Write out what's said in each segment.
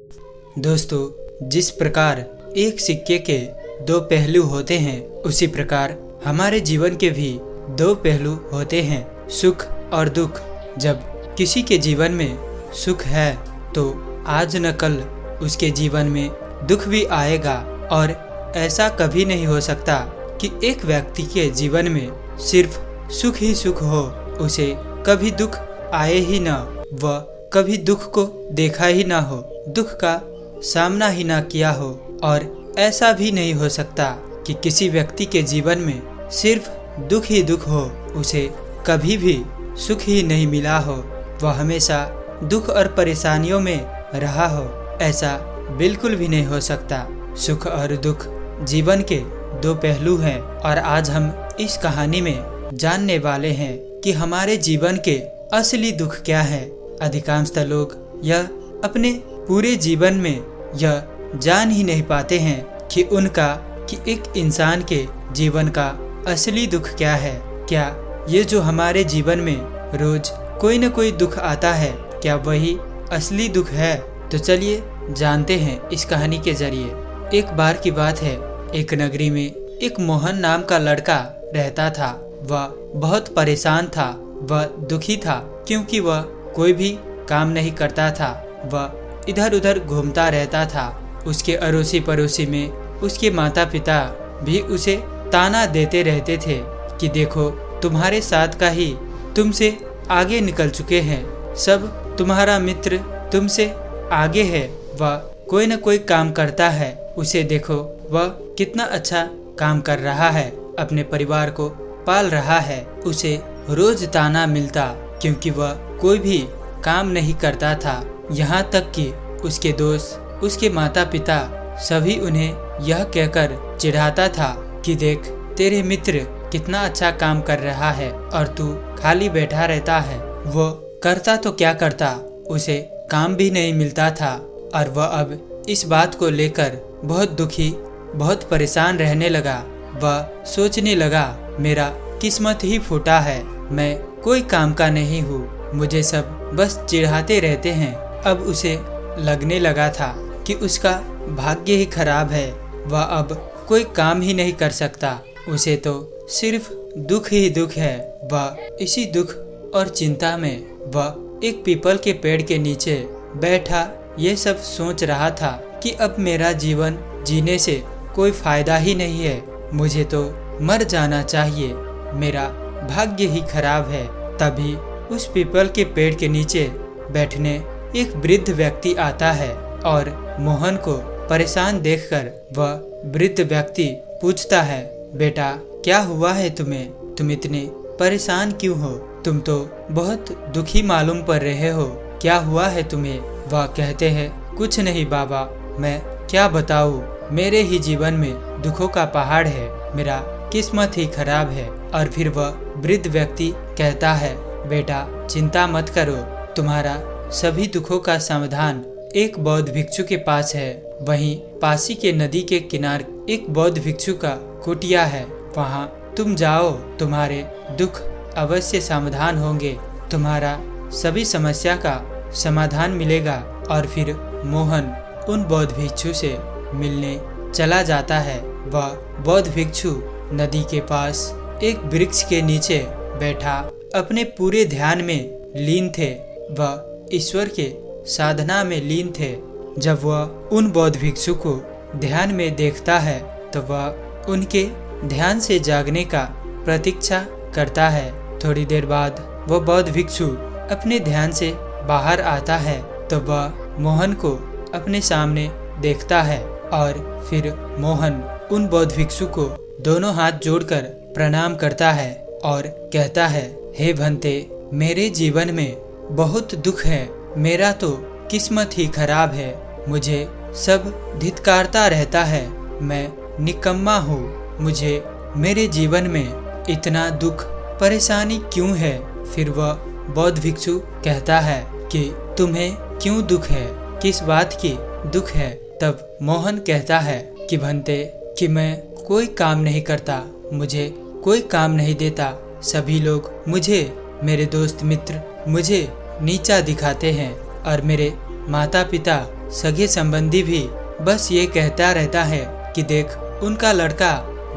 दोस्तों, जिस प्रकार एक सिक्के के दो पहलू होते हैं, उसी प्रकार हमारे जीवन के भी दो पहलू होते हैं, सुख और दुख। जब किसी के जीवन में सुख है तो आज न कल उसके जीवन में दुख भी आएगा, और ऐसा कभी नहीं हो सकता कि एक व्यक्ति के जीवन में सिर्फ सुख ही सुख हो, उसे कभी दुख आए ही ना, वह कभी दुख को देखा ही ना हो, दुख का सामना ही ना किया हो। और ऐसा भी नहीं हो सकता कि किसी व्यक्ति के जीवन में सिर्फ दुख ही दुख हो, उसे कभी भी सुख ही नहीं मिला हो, वह हमेशा दुख और परेशानियों में रहा हो। ऐसा बिल्कुल भी नहीं हो सकता। सुख और दुख जीवन के दो पहलू हैं, और आज हम इस कहानी में जानने वाले हैं कि हमारे जीवन के असली दुख क्या है। अधिकांशतः लोग यह अपने पूरे जीवन में यह जान ही नहीं पाते हैं कि एक इंसान के जीवन का असली दुख क्या है। क्या ये जो हमारे जीवन में रोज कोई न कोई दुख आता है, क्या वही असली दुख है? तो चलिए जानते हैं इस कहानी के जरिए। एक बार की बात है, एक नगरी में एक मोहन नाम का लड़का रहता था। वह बहुत परेशान था, वह दुखी था, क्योंकि वह कोई भी काम नहीं करता था। वह इधर उधर घूमता रहता था। उसके अड़ोसी पड़ोसी में उसके माता पिता भी उसे ताना देते रहते थे कि देखो, तुम्हारे साथ का ही तुमसे आगे निकल चुके हैं, सब तुम्हारा मित्र तुमसे आगे है, वह कोई न कोई काम करता है, उसे देखो वह कितना अच्छा काम कर रहा है, अपने परिवार को पाल रहा है। उसे रोज ताना मिलता क्योंकि वह कोई भी काम नहीं करता था। यहाँ तक कि उसके दोस्त, उसके माता पिता सभी उन्हें यह कहकर चिढ़ाता था कि देख, तेरे मित्र कितना अच्छा काम कर रहा है और तू खाली बैठा रहता है। वो करता तो क्या करता, उसे काम भी नहीं मिलता था, और वह अब इस बात को लेकर बहुत दुखी, बहुत परेशान रहने लगा। वह सोचने लगा, मेरा किस्मत ही फूटा है, मैं कोई काम का नहीं हूँ, मुझे सब बस चिढ़ाते रहते हैं। अब उसे लगने लगा था कि उसका भाग्य ही खराब है, वह अब कोई काम ही नहीं कर सकता, उसे तो सिर्फ दुख ही दुख है। वह इसी दुख और चिंता में वह एक पीपल के पेड़ के नीचे बैठा ये सब सोच रहा था कि अब मेरा जीवन जीने से कोई फायदा ही नहीं है, मुझे तो मर जाना चाहिए, मेरा भाग्य ही खराब है। तभी उस पीपल के पेड़ के नीचे बैठने एक वृद्ध व्यक्ति आता है, और मोहन को परेशान देखकर वह वृद्ध व्यक्ति पूछता है, बेटा क्या हुआ है तुम्हें, तुम इतने परेशान क्यों हो, तुम तो बहुत दुखी मालूम पड़ रहे हो, क्या हुआ है तुम्हें? वह कहते हैं, कुछ नहीं बाबा, मैं क्या बताऊँ, मेरे ही जीवन में दुखों का पहाड़ है, मेरा किस्मत ही खराब है। और फिर वह वृद्ध व्यक्ति कहता है, बेटा चिंता मत करो, तुम्हारा सभी दुखों का समाधान एक बौद्ध भिक्षु के पास है। वहीं पासी के नदी के किनारे एक बौद्ध भिक्षु का कुटिया है, वहां तुम जाओ, तुम्हारे दुख अवश्य समाधान होंगे, तुम्हारा सभी समस्या का समाधान मिलेगा। और फिर मोहन उन बौद्ध भिक्षु से मिलने चला जाता है। वह बौद्ध भिक्षु नदी के पास एक वृक्ष के नीचे बैठा अपने पूरे ध्यान में लीन थे, वह ईश्वर के साधना में लीन थे। जब वह उन बौद्ध भिक्षु को ध्यान में देखता है तो वह उनके ध्यान से जागने का प्रतीक्षा करता है। थोड़ी देर बाद वह बौद्ध भिक्षु अपने ध्यान से बाहर आता है तो वह मोहन को अपने सामने देखता है, और फिर मोहन उन बौद्ध भिक्षु को दोनों हाथ जोड़कर प्रणाम करता है और कहता है, हे भंते, मेरे जीवन में बहुत दुख है, मेरा तो किस्मत ही खराब है, मुझे सब धिक्कारता रहता है, मैं निकम्मा हूँ, मुझे मेरे जीवन में इतना दुख परेशानी क्यों है? फिर वह बौद्ध भिक्षु कहता है कि तुम्हें क्यों दुख है, किस बात की दुख है? तब मोहन कहता है कि भंते, कि मैं कोई काम नहीं करता, मुझे कोई काम नहीं देता, सभी लोग मुझे, मेरे दोस्त मित्र मुझे नीचा दिखाते हैं, और मेरे माता पिता सगे संबंधी भी बस ये कहता रहता है कि देख उनका लड़का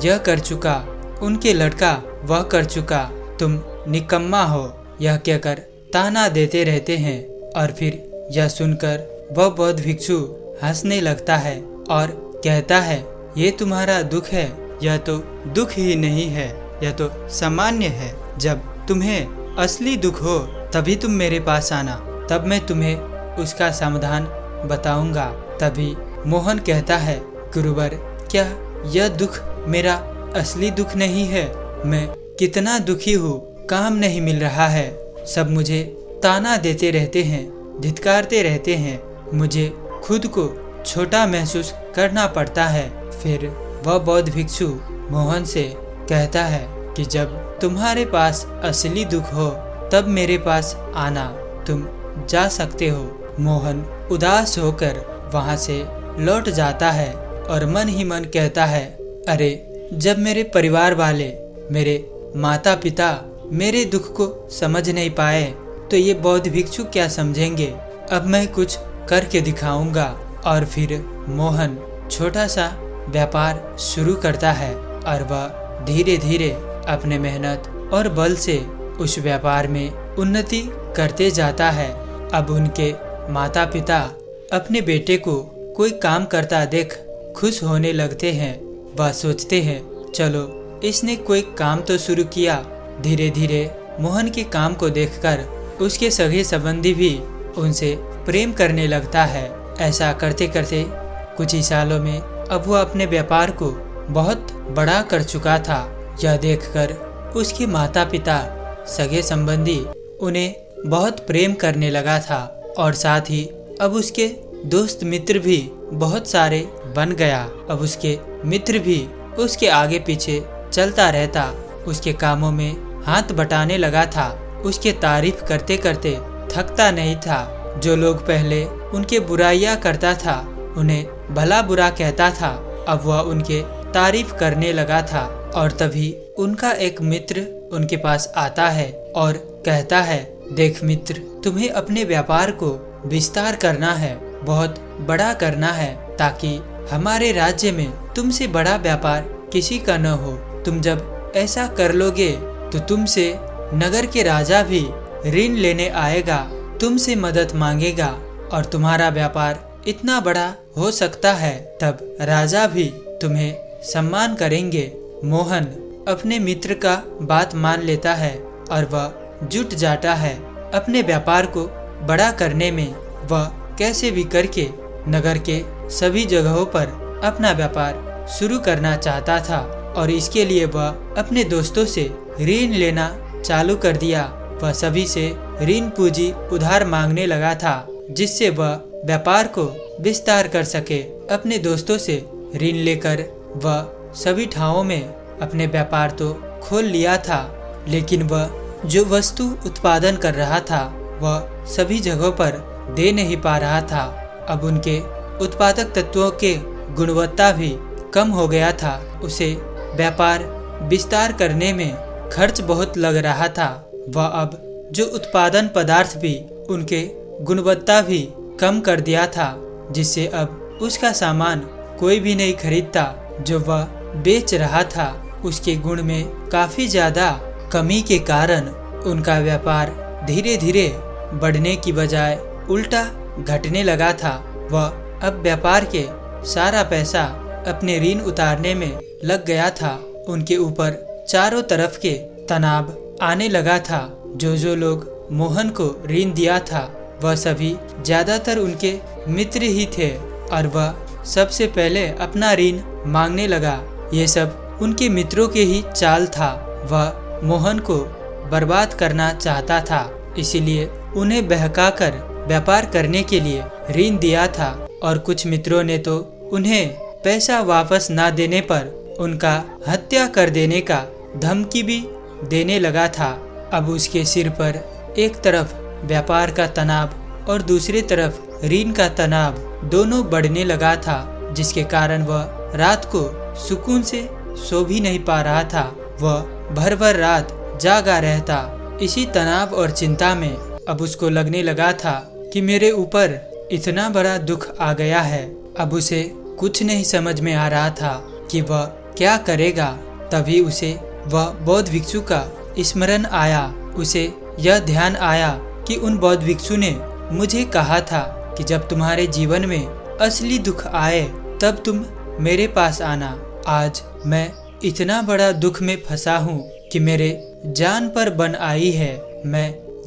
यह कर चुका, उनके लड़का वह कर चुका, तुम निकम्मा हो, यह कहकर ताना देते रहते हैं। और फिर यह सुनकर वह बौद्ध भिक्षु हंसने लगता है और कहता है, ये तुम्हारा दुख है, यह तो दुख ही नहीं है, यह तो सामान्य है। जब तुम्हें असली दुख हो तभी तुम मेरे पास आना, तब मैं तुम्हें उसका समाधान बताऊंगा। तभी मोहन कहता है, गुरुवर क्या यह दुख मेरा असली दुख नहीं है? मैं कितना दुखी हूँ, काम नहीं मिल रहा है, सब मुझे ताना देते रहते हैं, धिक्कारते रहते हैं, मुझे खुद को छोटा महसूस करना पड़ता है। फिर वह बौद्ध भिक्षु मोहन से कहता है कि जब तुम्हारे पास असली दुख हो तब मेरे पास आना, तुम जा सकते हो। मोहन उदास होकर वहाँ से लौट जाता है और मन ही मन कहता है, अरे जब मेरे परिवार वाले, मेरे माता पिता मेरे दुख को समझ नहीं पाए तो ये बौद्ध भिक्षु क्या समझेंगे? अब मैं कुछ करके दिखाऊंगा। और फिर मोहन छोटा सा व्यापार शुरू करता है और वह धीरे धीरे अपने मेहनत और बल से उस व्यापार में उन्नति करते जाता है। अब उनके माता पिता अपने बेटे को कोई काम करता देख खुश होने लगते हैं। वह सोचते हैं, चलो इसने कोई काम तो शुरू किया। धीरे धीरे मोहन के काम को देखकर उसके सगे संबंधी भी उनसे प्रेम करने लगता है। ऐसा करते करते कुछ ही सालों में अब वह अपने व्यापार को बहुत बड़ा कर चुका था। यह देखकर उसके माता पिता, सगे संबंधी उन्हें बहुत प्रेम करने लगा था और साथ ही अब उसके दोस्त मित्र भी बहुत सारे बन गया। अब उसके मित्र भी उसके आगे पीछे चलता रहता, उसके कामों में हाथ बटाने लगा था, उसके तारीफ करते करते थकता नहीं था। जो लोग पहले उनके बुराइयां करता था, उन्हें भला बुरा कहता था, अब वह उनके तारीफ करने लगा था। और तभी उनका एक मित्र उनके पास आता है और कहता है, देख मित्र, तुम्हें अपने व्यापार को विस्तार करना है, बहुत बड़ा करना है, ताकि हमारे राज्य में तुमसे बड़ा व्यापार किसी का न हो। तुम जब ऐसा कर लोगे तो तुमसे नगर के राजा भी ऋण लेने आएगा, तुमसे मदद मांगेगा और तुम्हारा व्यापार इतना बड़ा हो सकता है, तब राजा भी तुम्हें सम्मान करेंगे। मोहन अपने मित्र का बात मान लेता है और वह जुट जाता है अपने व्यापार को बड़ा करने में। वह कैसे भी करके नगर के सभी जगहों पर अपना व्यापार शुरू करना चाहता था और इसके लिए वह अपने दोस्तों से ऋण लेना चालू कर दिया। वह सभी से ऋण पूंजी उधार मांगने लगा था, जिससे वह व्यापार को विस्तार कर सके। अपने दोस्तों से ऋण लेकर वह सभी ठावों में अपने व्यापार तो खोल लिया था, लेकिन वह जो वस्तु उत्पादन कर रहा था वह सभी जगहों पर दे नहीं पा रहा था। अब उनके उत्पादक तत्वों के गुणवत्ता भी कम हो गया था। उसे व्यापार विस्तार करने में खर्च बहुत लग रहा था। वह अब जो उत्पादन पदार्थ भी उनके गुणवत्ता भी कम कर दिया था, जिससे अब उसका सामान कोई भी नहीं खरीदता। जो वह बेच रहा था उसके गुण में काफ़ी ज़्यादा कमी के कारण उनका व्यापार धीरे धीरे बढ़ने की बजाय उल्टा घटने लगा था। वह अब व्यापार के सारा पैसा अपने ऋण उतारने में लग गया था। उनके ऊपर चारों तरफ के तनाव आने लगा था। जो लोग मोहन को ऋण दिया था वह सभी ज़्यादातर उनके मित्र ही थे और वह सबसे पहले अपना ऋण मांगने लगा। ये सब उनके मित्रों के ही चाल था। वह मोहन को बर्बाद करना चाहता था, इसीलिए उन्हें बहकाकर व्यापार करने के लिए ऋण दिया था और कुछ मित्रों ने तो उन्हें पैसा वापस ना देने पर उनका हत्या कर देने का धमकी भी देने लगा था। अब उसके सिर पर एक तरफ व्यापार का तनाव और दूसरी तरफ ऋण का तनाव दोनों बढ़ने लगा था, जिसके कारण वह रात को सुकून से सो भी नहीं पा रहा था। वह भर भर रात जागा रहता। इसी तनाव और चिंता में अब उसको लगने लगा था कि मेरे ऊपर इतना बड़ा दुख आ गया है। अब उसे कुछ नहीं समझ में आ रहा था कि वह क्या करेगा। तभी उसे वह बौद्ध भिक्षु का स्मरण आया। उसे यह ध्यान आया कि उन बौद्ध भिक्षु ने मुझे कहा था कि जब तुम्हारे जीवन में असली दुख आए तब तुम मेरे पास आना। आज मैं इतना बड़ा दुख में फंसा हूँ कि मेरे जान पर बन आई है।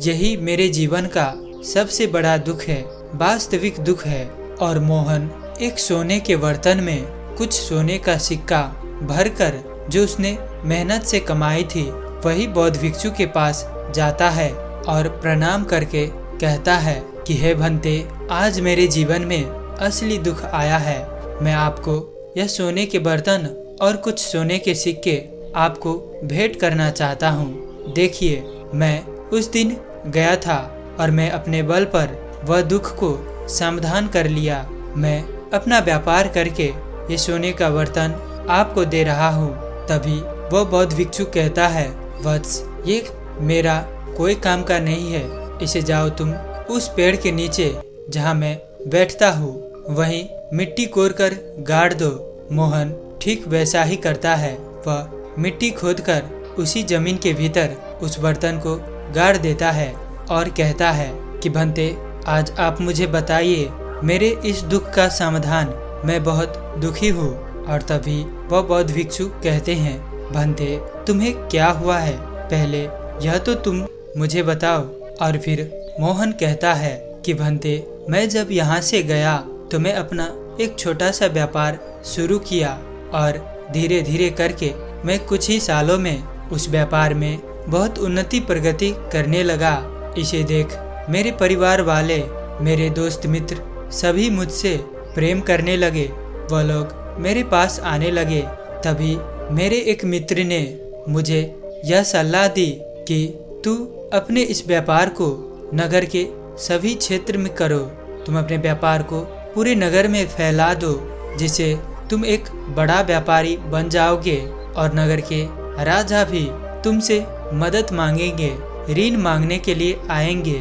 यही मेरे जीवन का सबसे बड़ा दुख है, वास्तविक दुख है। और मोहन एक सोने के बर्तन में कुछ सोने का सिक्का भरकर जो उसने मेहनत से कमाई थी वही बौद्ध भिक्षु के पास जाता है और प्रणाम करके कहता है कि हे भंते, आज मेरे जीवन में असली दुख आया है। मैं आपको यह सोने के बर्तन और कुछ सोने के सिक्के आपको भेंट करना चाहता हूँ। देखिए, मैं उस दिन गया था और मैं अपने बल पर वह दुख को समाधान कर लिया। मैं अपना व्यापार करके ये सोने का बर्तन आपको दे रहा हूँ। तभी वह बौद्ध भिक्षु कहता है, वत्स, ये मेरा कोई काम का नहीं है। इसे जाओ तुम उस पेड़ के नीचे जहाँ मैं बैठता हूँ वहीं मिट्टी कोड़कर गाड़ दो। मोहन ठीक वैसा ही करता है। वह मिट्टी खोदकर उसी जमीन के भीतर उस बर्तन को गाड़ देता है और कहता है कि भंते, आज आप मुझे बताइए मेरे इस दुख का समाधान। मैं बहुत दुखी हूँ। और तभी वह बौद्ध भिक्षु कहते हैं, भंते, तुम्हें क्या हुआ है, पहले यह तो तुम मुझे बताओ। और फिर मोहन कहता है कि भंते, मैं जब यहाँ से गया तो मैं अपना एक छोटा सा व्यापार शुरू किया और धीरे धीरे करके मैं कुछ ही सालों में उस व्यापार में बहुत उन्नति प्रगति करने लगा। इसे देख मेरे परिवार वाले, मेरे दोस्त मित्र सभी मुझसे प्रेम करने लगे। वह लोग मेरे पास आने लगे। तभी मेरे एक मित्र ने मुझे यह सलाह दी कि तू अपने इस व्यापार को नगर के सभी क्षेत्र में करो। तुम अपने व्यापार को पूरे नगर में फैला दो, जिससे तुम एक बड़ा व्यापारी बन जाओगे और नगर के राजा भी तुमसे मदद मांगेंगे, ऋण मांगने के लिए आएंगे।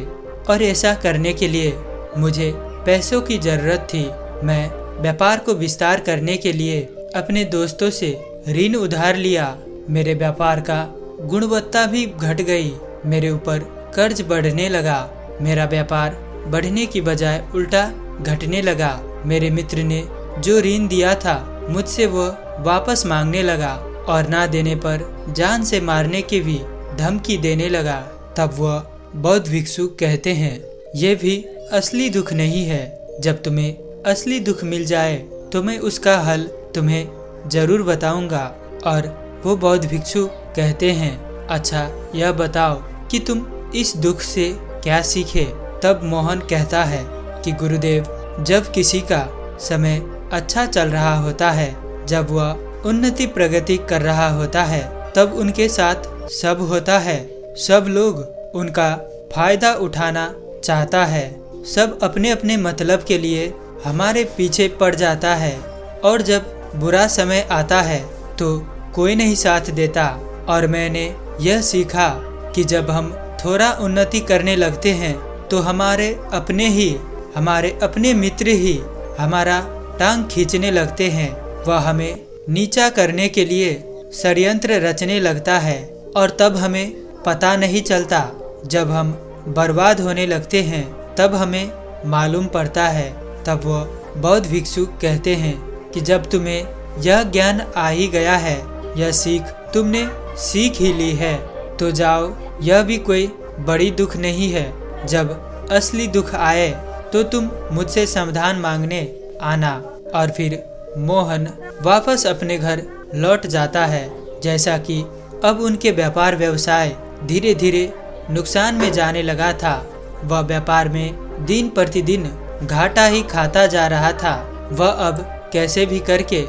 और ऐसा करने के लिए मुझे पैसों की जरूरत थी। मैं व्यापार को विस्तार करने के लिए अपने दोस्तों से ऋण उधार लिया। मेरे व्यापार का गुणवत्ता भी घट गई। मेरे ऊपर कर्ज बढ़ने लगा। मेरा व्यापार बढ़ने की बजाय उल्टा घटने लगा। मेरे मित्र ने जो ऋण दिया था मुझसे वह वापस मांगने लगा और ना देने पर जान से मारने की भी धमकी देने लगा। तब वह बौद्ध भिक्षु कहते हैं, ये भी असली दुख नहीं है। जब तुम्हें असली दुख मिल जाए तो मैं उसका हल तुम्हें जरूर बताऊंगा। और वो बौद्ध भिक्षु कहते हैं, अच्छा यह बताओ कि तुम इस दुख से क्या सीखे। तब मोहन कहता है कि गुरुदेव, जब किसी का समय अच्छा चल रहा होता है, जब वह उन्नति प्रगति कर रहा होता है, तब उनके साथ सब होता है। सब लोग उनका फायदा उठाना चाहता है। सब अपने अपने मतलब के लिए हमारे पीछे पड़ जाता है। और जब बुरा समय आता है तो कोई नहीं साथ देता। और मैंने यह सीखा कि जब हम थोड़ा उन्नति करने लगते हैं तो हमारे अपने मित्र ही हमारा टांग खींचने लगते हैं। वह हमें नीचा करने के लिए षड्यंत्र रचने लगता है और तब हमें पता नहीं चलता। जब हम बर्बाद होने लगते हैं तब हमें मालूम पड़ता है। तब वह बौद्ध भिक्षु कहते हैं कि जब तुम्हें यह ज्ञान आ ही गया है, यह सीख तुमने सीख ही ली है, तो जाओ, यह भी कोई बड़ी दुख नहीं है। जब असली दुख आए तो तुम मुझसे समाधान मांगने आना। और फिर मोहन वापस अपने घर लौट जाता है। जैसा कि अब उनके व्यापार व्यवसाय धीरे धीरे नुकसान में जाने लगा था। वह व्यापार में दिन प्रतिदिन घाटा ही खाता जा रहा था। वह अब कैसे भी करके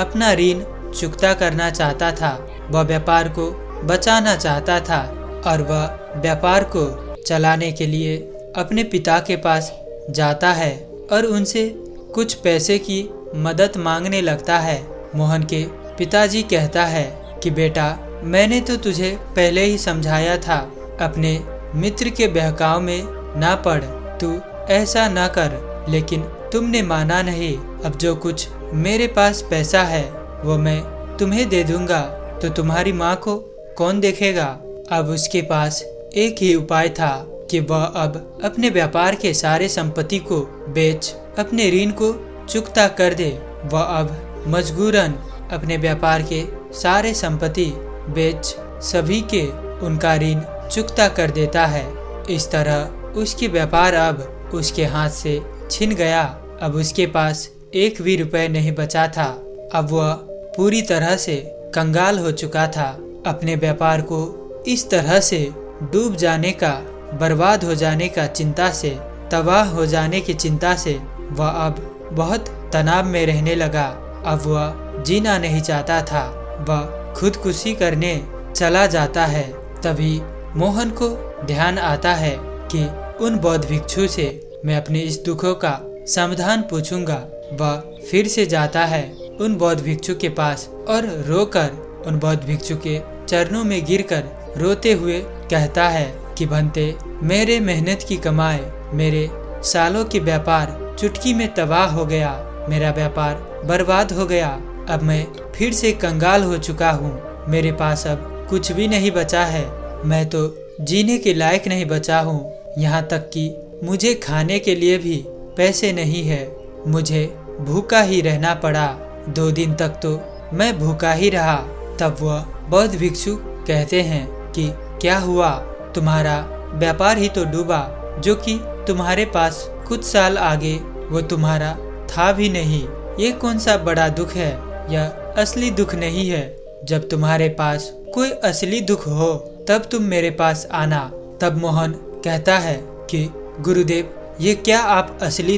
अपना ऋण चुकता करना चाहता था। वह व्यापार को बचाना चाहता था और वह व्यापार को चलाने के लिए अपने पिता के पास जाता है और उनसे कुछ पैसे की मदद मांगने लगता है। मोहन के पिताजी कहता है कि बेटा, मैंने तो तुझे पहले ही समझाया था, अपने मित्र के बहकाव में ना पड़, तू ऐसा ना कर। लेकिन तुमने माना नहीं। अब जो कुछ मेरे पास पैसा है वो मैं तुम्हें दे दूंगा, तो तुम्हारी माँ को कौन देखेगा। अब उसके पास एक ही उपाय था कि वह अब अपने व्यापार के सारे संपत्ति को बेच अपने ऋण को चुकता कर दे। वह अब मजबूरन अपने व्यापार के सारे संपत्ति बेच सभी के उनका ऋण चुकता कर देता है। इस तरह उसके व्यापार अब उसके हाथ से छिन गया। अब उसके पास एक भी रुपए नहीं बचा था। अब वह पूरी तरह से कंगाल हो चुका था। अपने व्यापार को इस तरह से डूब जाने का, बर्बाद हो जाने का चिंता से, तबाह हो जाने की चिंता से वह अब बहुत तनाव में रहने लगा। अब वह जीना नहीं चाहता था। वह खुदकुशी करने चला जाता है। तभी मोहन को ध्यान आता है कि उन बौद्ध भिक्षु से मैं अपने इस दुखों का समाधान पूछूंगा। वह फिर से जाता है उन बौद्ध भिक्षु के पास और रोकर उन बौद्ध भिक्षु के चरणों में गिरकर रोते हुए कहता है कि भंते, मेरे मेहनत की कमाई, मेरे सालों की व्यापार चुटकी में तबाह हो गया। मेरा व्यापार बर्बाद हो गया। अब मैं फिर से कंगाल हो चुका हूँ। मेरे पास अब कुछ भी नहीं बचा है। मैं तो जीने के लायक नहीं बचा हूँ। यहाँ तक कि मुझे खाने के लिए भी पैसे नहीं है। मुझे भूखा ही रहना पड़ा। 2 दिन तक तो मैं भूखा ही रहा। तब वह बौद्ध भिक्षु कहते हैं कि क्या हुआ, तुम्हारा व्यापार ही तो डूबा, जो कि तुम्हारे पास कुछ साल आगे वो तुम्हारा था भी नहीं। ये कौन सा बड़ा दुख है? यह असली दुख नहीं है। जब तुम्हारे पास कोई असली दुख हो तब तुम मेरे पास आना। तब मोहन कहता है कि गुरुदेव, ये क्या आप असली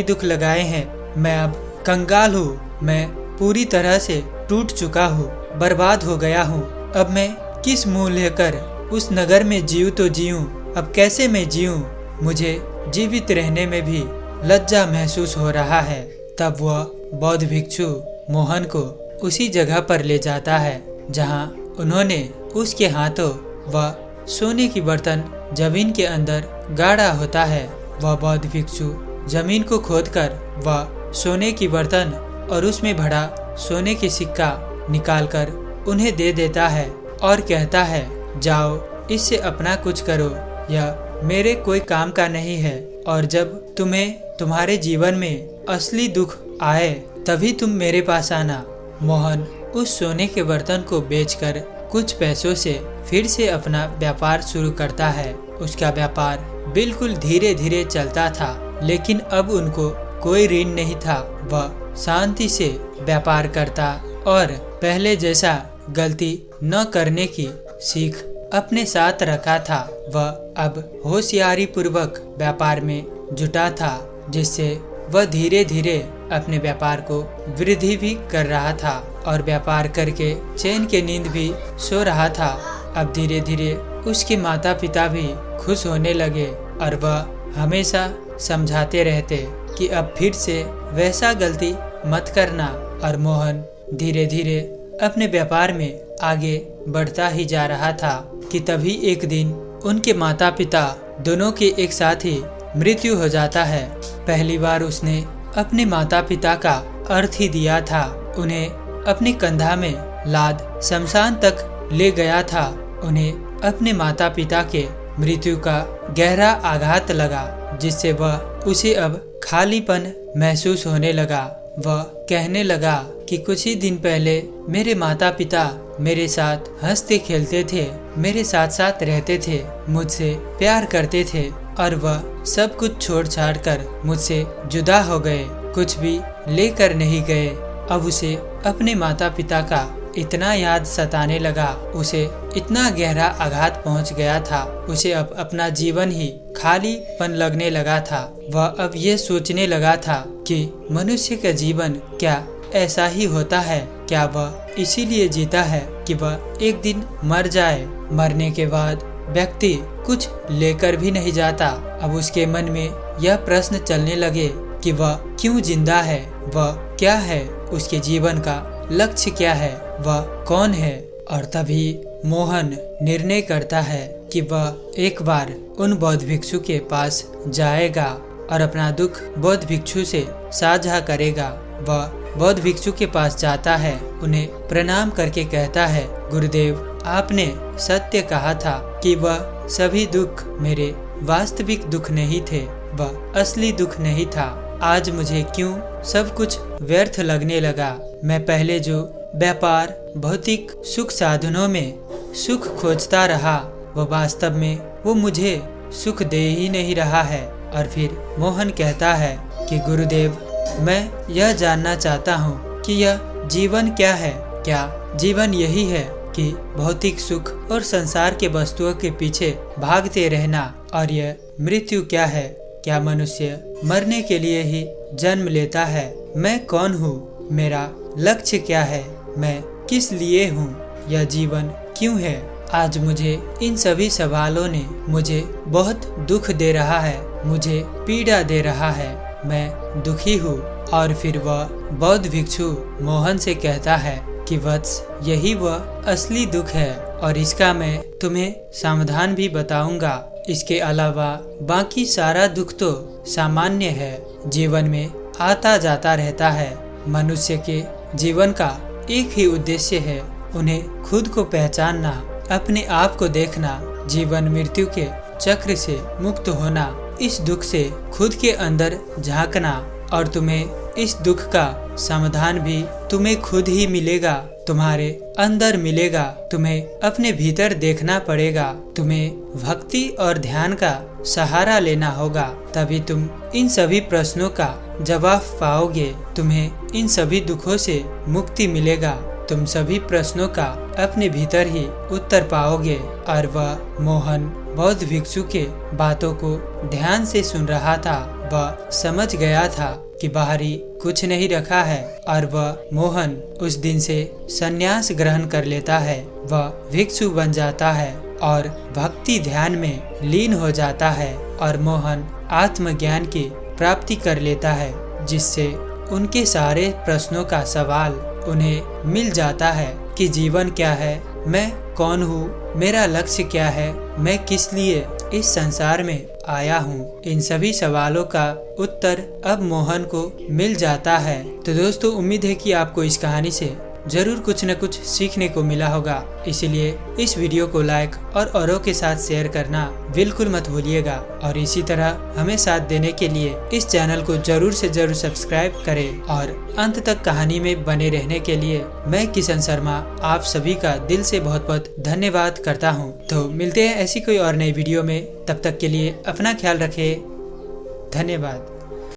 दुख लगाए हैं? मैं अब कंगाल हूँ। मैं पूरी तरह से टूट चुका हूँ, बर्बाद हो गया हूँ। अब मैं किस मुंह लेकर उस नगर में जीऊँ तो जीऊँ, अब कैसे मैं जीऊँ? मुझे जीवित रहने में भी लज्जा महसूस हो रहा है। तब वह बौद्ध भिक्षु मोहन को उसी जगह पर ले जाता है जहाँ उन्होंने उसके हाथों वह सोने की बर्तन जमीन के अंदर गाड़ा होता है। वह बौद्ध भिक्षु जमीन को खोदकर वह सोने की बर्तन और उसमें भरा सोने की सिक्का निकालकर उन्हें दे देता है और कहता है, जाओ इससे अपना कुछ करो, यह मेरे कोई काम का नहीं है। और जब तुम्हें तुम्हारे जीवन में असली दुख आए तभी तुम मेरे पास आना। मोहन उस सोने के बर्तन को बेचकर कुछ पैसों से फिर से अपना व्यापार शुरू करता है। उसका व्यापार बिल्कुल धीरे धीरे चलता था, लेकिन अब उनको कोई ऋण नहीं था। वह शांति से व्यापार करता और पहले जैसा गलती न करने की सीख अपने साथ रखा था। वह अब होशियारी पूर्वक व्यापार में जुटा था, जिससे वह धीरे धीरे अपने व्यापार को वृद्धि भी कर रहा था और व्यापार करके चैन की नींद भी सो रहा था। अब धीरे धीरे उसके माता पिता भी खुश होने लगे और वह हमेशा समझाते रहते कि अब फिर से वैसा गलती मत करना। और मोहन धीरे धीरे अपने व्यापार में आगे बढ़ता ही जा रहा था कि तभी एक दिन उनके माता पिता दोनों के एक साथ ही मृत्यु हो जाता है। पहली बार उसने अपने माता पिता का अर्थ ही दिया था। उन्हें अपने कंधा में लाद शमशान तक ले गया था। उन्हें अपने माता पिता के मृत्यु का गहरा आघात लगा, जिससे वह उसे अब खालीपन महसूस होने लगा। वह कहने लगा कि कुछ ही दिन पहले मेरे माता पिता मेरे साथ हंसते खेलते थे, मेरे साथ साथ रहते थे, मुझसे प्यार करते थे और वह सब कुछ छोड़ छाड़ कर मुझसे जुदा हो गए, कुछ भी लेकर नहीं गए। अब उसे अपने माता पिता का इतना याद सताने लगा, उसे इतना गहरा आघात पहुंच गया था। उसे अब अपना जीवन ही खालीपन लगने लगा था। वह अब ये सोचने लगा था कि मनुष्य का जीवन क्या ऐसा ही होता है? क्या वह इसीलिए जीता है कि वह एक दिन मर जाए? मरने के बाद व्यक्ति कुछ लेकर भी नहीं जाता। अब उसके मन में यह प्रश्न चलने लगे कि वह क्यों जिंदा है, वह क्या है, उसके जीवन का लक्ष्य क्या है, वह कौन है। और तभी मोहन निर्णय करता है कि वह एक बार उन बौद्ध भिक्षु के पास जाएगा और अपना दुख बौद्ध भिक्षु से साझा करेगा। वह बौद्ध भिक्षु के पास जाता है, उन्हें प्रणाम करके कहता है, गुरुदेव, आपने सत्य कहा था कि वह सभी दुख मेरे वास्तविक दुख नहीं थे, वह असली दुख नहीं था। आज मुझे क्यों सब कुछ व्यर्थ लगने लगा। मैं पहले जो व्यापार, भौतिक सुख साधनों में सुख खोजता रहा, वह वास्तव में वो मुझे सुख दे ही नहीं रहा है। और फिर मोहन कहता है कि गुरुदेव, मैं यह जानना चाहता हूँ कि यह जीवन क्या है। क्या जीवन यही है कि भौतिक सुख और संसार के वस्तुओं के पीछे भागते रहना? और यह मृत्यु क्या है? क्या मनुष्य मरने के लिए ही जन्म लेता है? मैं कौन हूँ? मेरा लक्ष्य क्या है? मैं किस लिए हूँ? यह जीवन क्यों है? आज मुझे इन सभी सवालों ने मुझे बहुत दुख दे रहा है, मुझे पीड़ा दे रहा है, मैं दुखी हूँ। और फिर वह बौद्ध भिक्षु मोहन से कहता है कि वत्स, यही वह असली दुख है और इसका मैं तुम्हें समाधान भी बताऊंगा। इसके अलावा बाकी सारा दुख तो सामान्य है, जीवन में आता जाता रहता है। मनुष्य के जीवन का एक ही उद्देश्य है, उन्हें खुद को पहचानना, अपने आप को देखना, जीवन मृत्यु के चक्र से मुक्त होना, इस दुख से खुद के अंदर झांकना। और तुम्हें इस दुख का समाधान भी तुम्हें खुद ही मिलेगा, तुम्हारे अंदर मिलेगा। तुम्हें अपने भीतर देखना पड़ेगा, तुम्हें भक्ति और ध्यान का सहारा लेना होगा, तभी तुम इन सभी प्रश्नों का जवाब पाओगे। तुम्हें इन सभी दुखों से मुक्ति मिलेगा, तुम सभी प्रश्नों का अपने भीतर ही उत्तर पाओगे। और वह मोहन बौद्ध भिक्षु के बातों को ध्यान से सुन रहा था। वह समझ गया था कि बाहरी कुछ नहीं रखा है और वह मोहन उस दिन से संन्यास ग्रहण कर लेता है। वह भिक्षु बन जाता है और भक्ति ध्यान में लीन हो जाता है और मोहन आत्मज्ञान की प्राप्ति कर लेता है, जिससे उनके सारे प्रश्नों का सवाल उन्हें मिल जाता है कि जीवन क्या है, मैं कौन हूँ, मेरा लक्ष्य क्या है, मैं किस लिए इस संसार में आया हूँ। इन सभी सवालों का उत्तर अब मोहन को मिल जाता है। तो दोस्तों, उम्मीद है कि आपको इस कहानी से जरूर कुछ न कुछ सीखने को मिला होगा, इसीलिए इस वीडियो को लाइक और औरों के साथ शेयर करना बिल्कुल मत भूलिएगा। और इसी तरह हमें साथ देने के लिए इस चैनल को जरूर से जरूर सब्सक्राइब करें और अंत तक कहानी में बने रहने के लिए मैं किशन शर्मा आप सभी का दिल से बहुत बहुत धन्यवाद करता हूँ। तो मिलते हैं ऐसी कोई और नई वीडियो में, तब तक के लिए अपना ख्याल रखें। धन्यवाद।